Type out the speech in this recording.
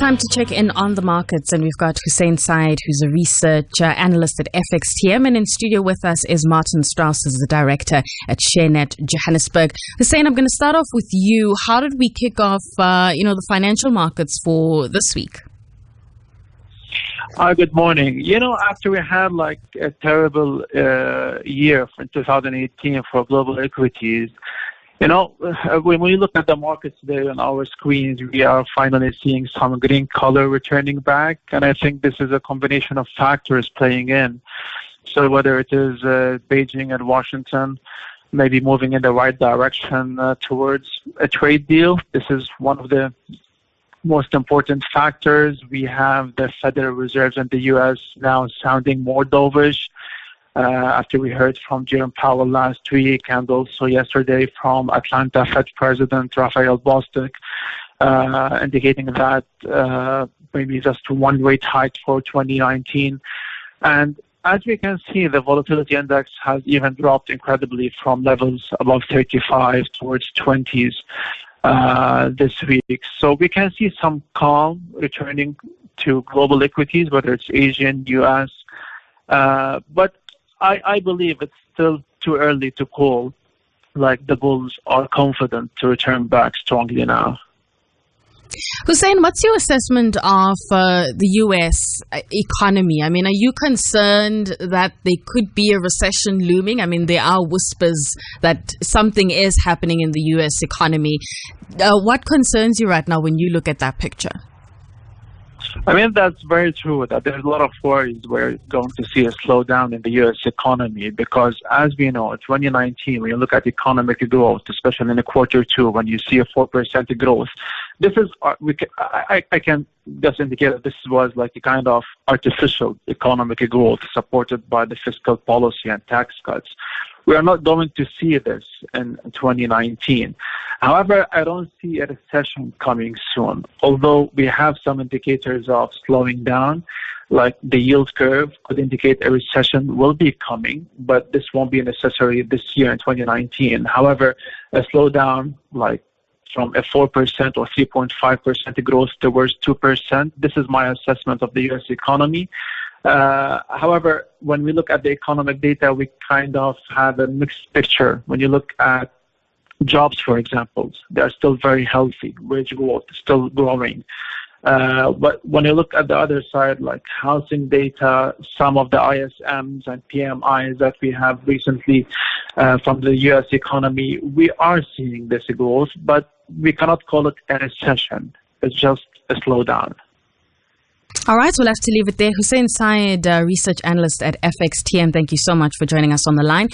Time to check in on the markets, and we've got Hussein Sayed, who's a research analyst at FXTM, and in studio with us is Martin Strauss, who's the director at ShareNet Johannesburg. Hussein, I'm going to start off with you. How did we kick off, the financial markets for this week? Good morning. After we had a terrible year in 2018 for global equities, when we look at the markets today on our screens, we are finally seeing some green color returning back. And I think this is a combination of factors playing in. So whether it is Beijing and Washington maybe moving in the right direction towards a trade deal, this is one of the most important factors. We have the Federal Reserve in the U.S. now sounding more dovish after we heard from Jerome Powell last week and also yesterday from Atlanta Fed President Raphael Bostic, indicating that maybe just one rate hike for 2019. And as we can see, the volatility index has even dropped incredibly from levels above 35 towards 20s this week. So we can see some calm returning to global equities, whether it's Asian, U.S., but I believe it's still too early to call the bulls are confident to return back strongly now. Hussein, what's your assessment of the U.S. economy? I mean, are you concerned that there could be a recession looming? I mean, there are whispers that something is happening in the U.S. economy. What concerns you right now when you look at that picture? I mean, that's very true, that there's a lot of worries we're going to see a slowdown in the U.S. economy because, as we know, 2019, when you look at economic growth, especially in the quarter two, when you see a 4% growth, this is, I can just indicate that this was a kind of artificial economic growth supported by the fiscal policy and tax cuts. We are not going to see this in 2019. However, I don't see a recession coming soon, although we have some indicators of slowing down, like the yield curve could indicate a recession will be coming, but this won't be necessary this year in 2019. However, a slowdown from a 4% or 3.5% growth towards 2%, this is my assessment of the U.S. economy. However, when we look at the economic data, we kind of have a mixed picture. When you look at jobs, for example, they are still very healthy. Wage growth is still growing. But when you look at the other side, like housing data, some of the ISMs and PMIs that we have recently from the U.S. economy, we are seeing this growth, but we cannot call it a recession. It's just a slowdown. All right, we'll have to leave it there. Hussein Sayed, research analyst at FXTM, thank you so much for joining us on the line.